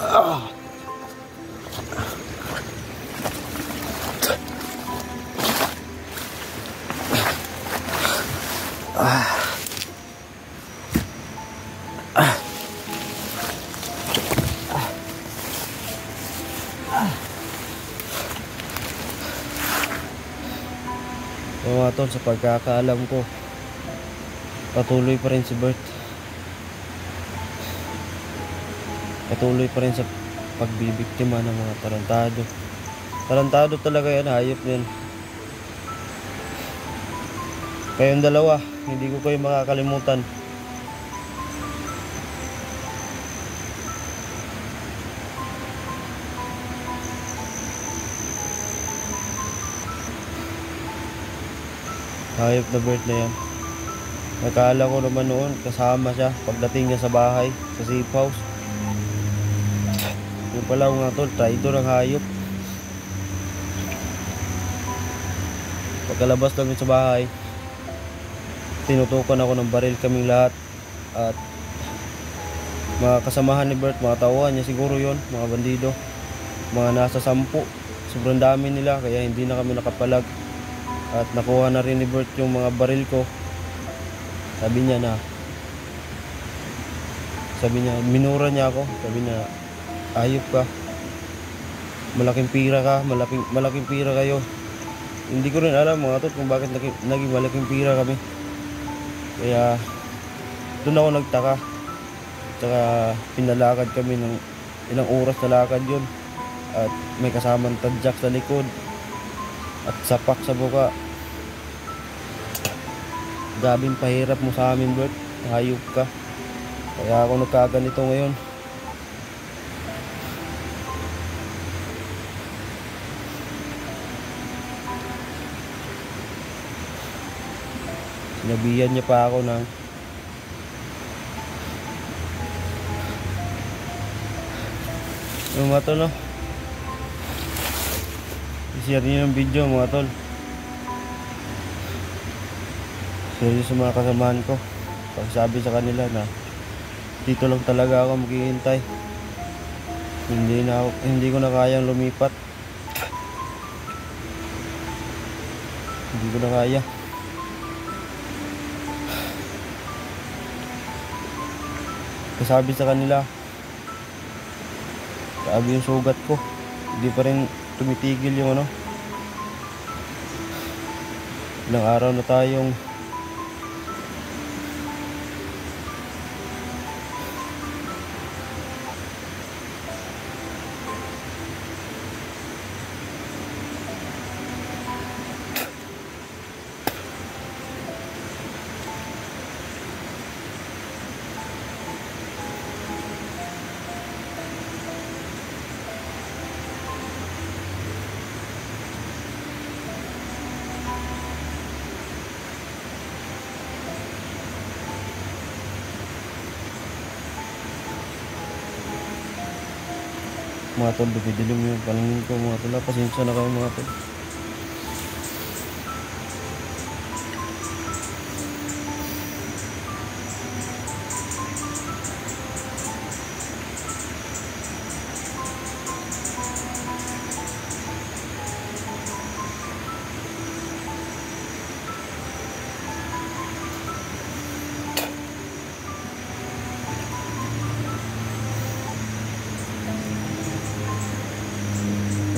Ah. Ah. Ah. Mga tol, sa pagkakaalam ko, patuloy pa rin si Bert. Patuloy pa rin sa pagbibiktima ng mga tarantado. Tarantado talaga yan, hayop yan. Kayong dalawa, hindi ko kayo makakalimutan. Hayop na Bert na yan. Nakala ko naman noon kasama siya pagdating niya sa bahay, sa safe house. Yung pala mga tol, traitor ang hayop. Pagkalabas namin sa bahay, tinutukan ako ng baril kaming lahat. At mga kasamahan ni Bert, mga tauhan niya siguro yon, mga bandido, mga nasa 10. Sobrang dami nila kaya hindi na kami nakapalag. At nakuha na rin ni Bert yung mga baril ko. Sabi niya, minura niya ako. Sabi niya, ayop ka, malaking pira ka, malaking pira kayo. Hindi ko rin alam mga tol kung bakit naging malaking pira kami. Kaya doon ako nagtaka. Tsaka pinalakad kami ng ilang oras na lakad yun. At may kasamang tadyak sa likod at sapak sa buka. Gabing pahirap mo sa amin Bert, hayop ka. Kaya ako nagkaganito ngayon. Sinabihan niya pa ako ng mga tol, no? I-share niyo yung video mga tol. Share sa mga kasamahan ko. Pagsabi sa kanila na dito lang talaga ako maghihintay. Hindi ko na kayang lumipat. Hindi ko na kaya. Sabi sa kanila, sabi yung sugat ko, hindi pa rin tumitigil yung ano. Ilang araw na tayong mga tol, dumidilim yung paningin ko mga tol. Pasensya na kayo mga tol.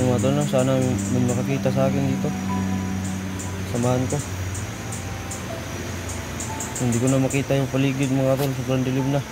Mga tol, no? Sana may makakita sa akin dito. Samahan ko. Hindi ko na makita yung paligid mga tol. Sobrang dilim na.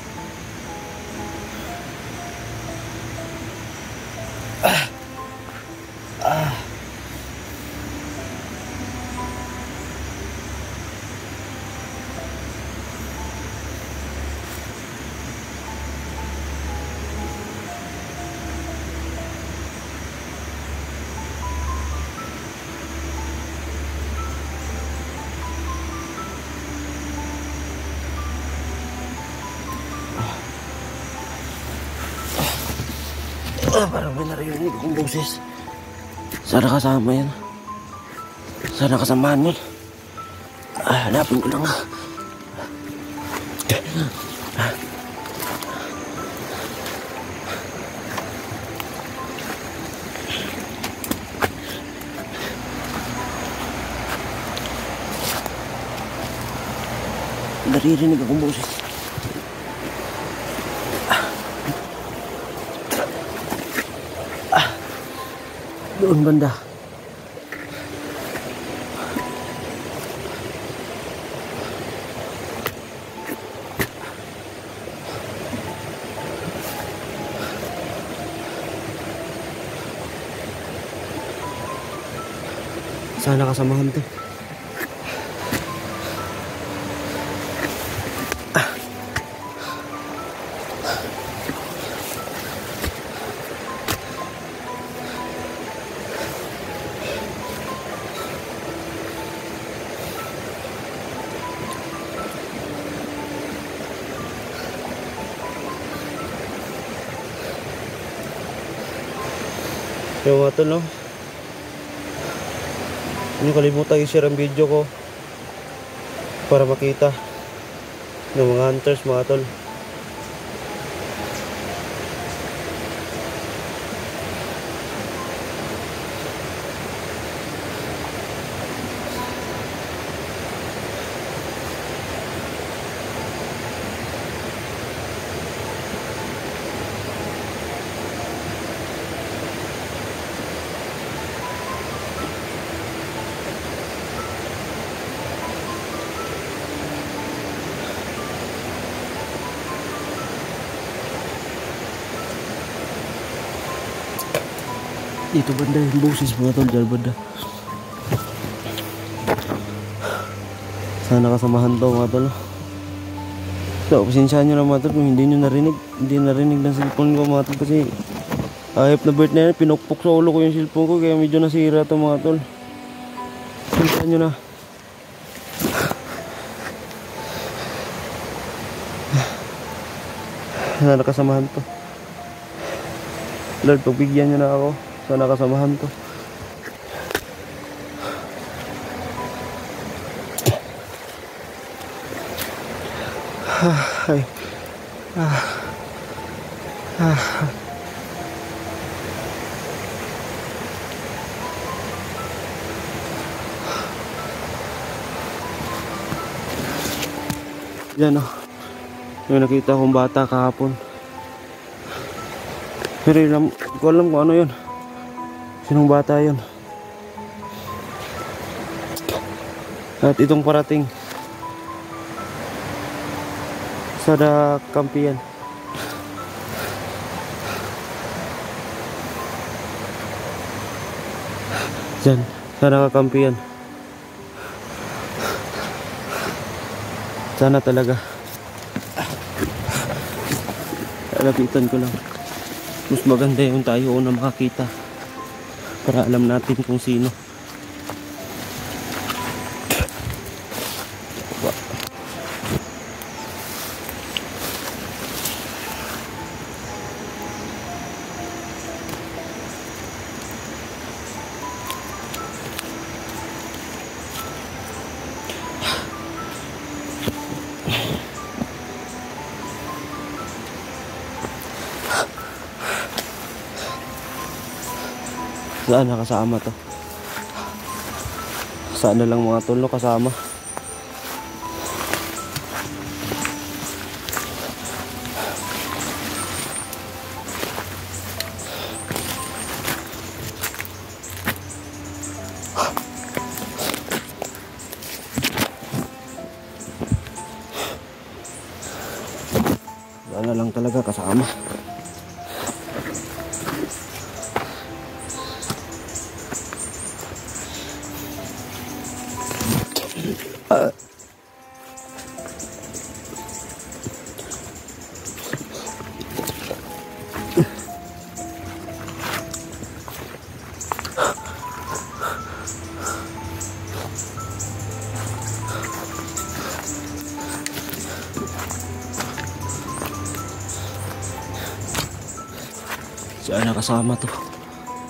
Parang may narinig akong boses. Sana kasama yan. Sana kasamaan yun. Hanapin ko lang. Naririnig akong boses. Doon banda. Sana kasamahan to. Yung mga tol, no? Hindi kalimutan i-share ang video ko para makita ng mga hunters, mga tol. Dito banda yung boses, mga tol, dyan banda. Sana kasamahan to, mga tol. So, pasensyahan nyo na, mga tol, kung hindi narinig ng cellphone ko, mga tol, kasi ayop na bird na yan, pinukpok sa ulo ko yung cellphone ko, kaya medyo nasira to, mga tol. Pasensyahan nyo na. Sana kasamahan to. Lord, pagbigyan nyo na ako. Sana kasamahan to. Ay. Yan o. May nakita akong bata kahapon. Pero ko alam kung ano yun. Sinong bata yun? At itong parating sa kampiyan. Diyan, sa nakakampiyan. Sana talaga. Lapitan ko lang. Mas maganda yung tayo una makakita para alam natin kung sino. Saan nakasama to? Sana lang mga tol, no, kasama. Sana lang talaga kasama. Sana kasama to.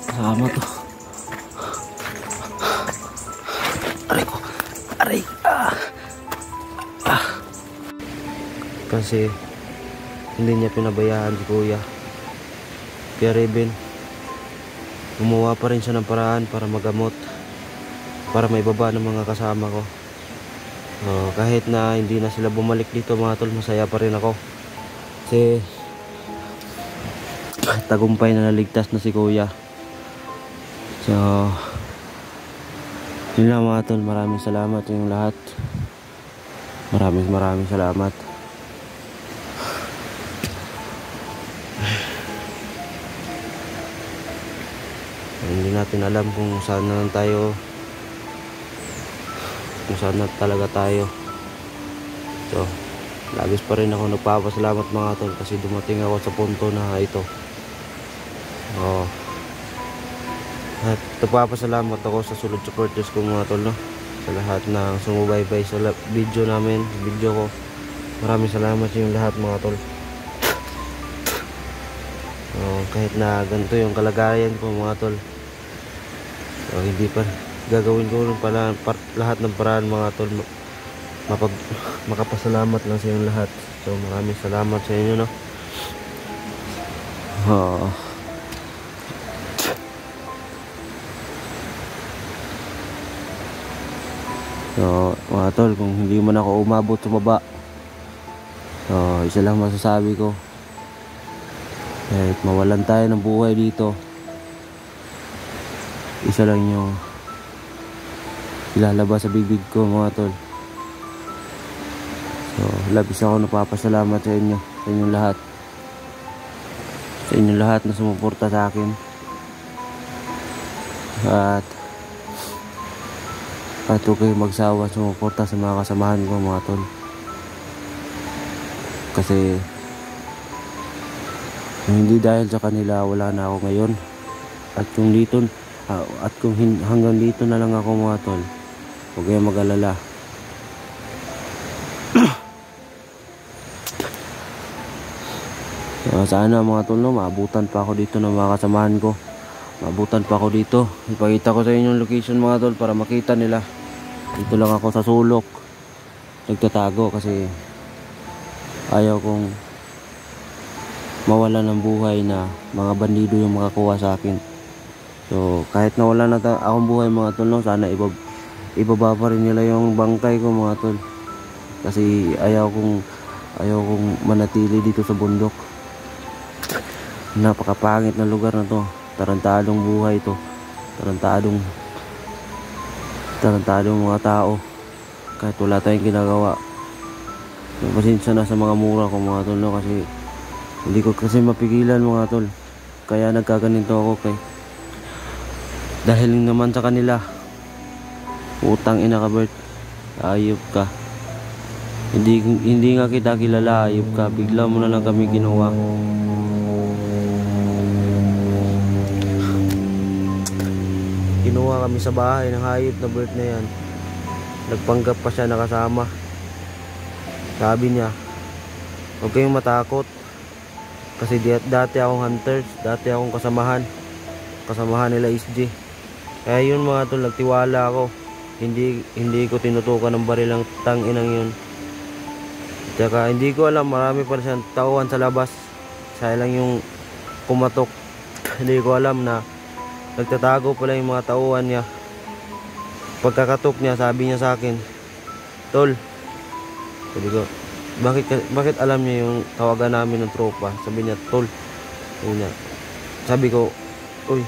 Kasama to. Aray ko. Aray. Kasi hindi niya pinabayaan si kuya. Kaya Reben, gumawa pa rin siya ng paraan para magamot, para maibaba ng mga kasama ko. Kahit na hindi na sila bumalik dito mga tol, masaya pa rin ako. Kasi tagumpay na naligtas na si kuya. So yun lang mga tol, maraming salamat yung lahat. Maraming salamat. Hindi natin alam kung saan na tayo, kung saan na talaga tayo. So labis pa rin ako nagpapasalamat mga tol, kasi dumating ako sa punto na ito. At nagpapasalamat ako sa sulod supporters ko mga tol, no? Sa lahat ng sumubaybay sa video namin, video ko. Maraming salamat sa yung lahat mga tol. Kahit na ganito yung kalagayan ko mga tol, hindi pa gagawin ko rin pala lahat ng paraan mga tol, makapasalamat lang sa yung lahat. So maraming salamat sa inyo, no? So mga tol, kung hindi man ako umabot sa baba, isa lang masasabi ko, kahit mawalan tayo ng buhay dito, isa lang yung ilalabas sa bibig ko mga tol. So labis ako napapasalamat sa inyo, sa inyong lahat, sa inyong lahat na sumuporta sa akin. At huwag kayong magsawa sumuporta sa mga kasamahan ko mga tol, kasi kung hindi dahil sa kanila, wala na ako ngayon. At kung dito, hanggang dito na lang ako mga tol, huwag kayong mag-alala. Sana mga tol, no, maabutan pa ako dito ng mga kasamahan ko. Maabutan pa ako dito. Ipakita ko sa inyo yung location mga tol, para makita nila. Dito lang ako sa sulok nagtatago, kasi ayaw kong mawala ng buhay na mga bandido yung makakuha sa akin. So kahit nawala na akong buhay mga tol, no, sana ibaba pa rin nila yung bangkay ko mga tol, kasi ayaw kong manatili dito sa bundok. Napakapangit na lugar na to, tarantadong buhay to, tarantadong mga tao, kahit wala tayong ginagawa. Pasensya na sa mga mura ko mga tol, no, kasi hindi ko kasi mapigilan mga tol, kaya nagkaganito ako dahil naman sa kanila. Utang ina ka Bert, ayop ka. Hindi nga kita kilala, ayop ka, bigla mo na lang kami ginawa. Kinuha kami sa bahay ng hayop na Bert na yan. Nagpanggap pa siya nakasama. Sabi niya, huwag kayong matakot, kasi dati akong hunters, dati akong kasamahan nila SJ. Kaya yun mga tol, nagtiwala ako. Hindi ko tinutukan ng baril ang tanginang yun. Tsaka hindi ko alam, marami pa siyang tauhan sa labas. Saya lang yung kumatok. Hindi ko alam na nagtatago pala yung mga tauhan niya. Pagkakatok niya, sabi niya sa akin, tol, sabi ko, bakit alam niya yung tawagan namin ng tropa? Sabi niya, tol. Sabi ko, uy,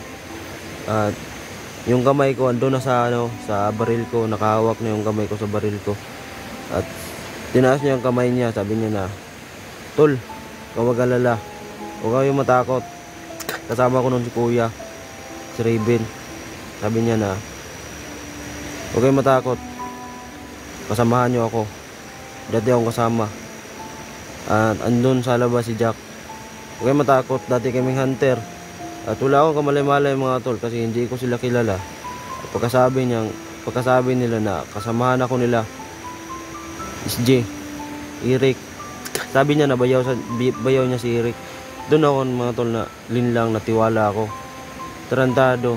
yung kamay ko andun na sa baril ko, nakahawak na yung kamay ko sa baril ko. At tinaas niya yung kamay niya, sabi niya na, tol, huwag mag-alala, huwag kayong matakot. Kasama ko nun si kuya, si Raven. Sabi niya na, huwag kayong matakot, kasamahan niyo ako, dati akong kasama. At andun sa labas si Jack. Huwag kayong matakot, dati kaming hunter. At wala akong kamalay-malay mga tol, kasi hindi ko sila kilala. At pagkasabi nila na kasamahan ako nila SJ, Eric, sabi niya na bayaw niya si Eric. Doon ako mga tol na linlang, natiwala ako. Tarantado.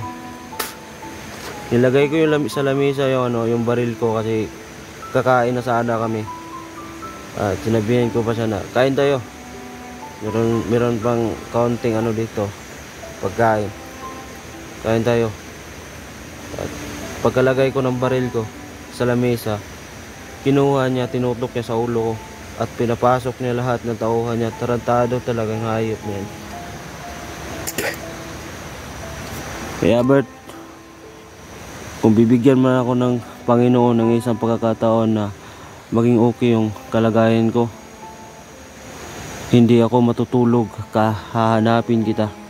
Nilagay ko yung sa lamisa yung baril ko, kasi kakain na sana kami. At sinabihan ko pa siya na kain tayo. Meron pang kaunting dito, pagkain. Kain tayo. At pagkalagay ko ng baril ko sa lamesa, kinuha niya, tinutok niya sa ulo ko at pinapasok niya lahat ng tauhan niya. Tarantado talagang hayop niyan. Kaya Bert, kung bibigyan man ako ng Panginoon ng isang pagkakataon na maging okay yung kalagayan ko, hindi ako matutulog, hahanapin kita.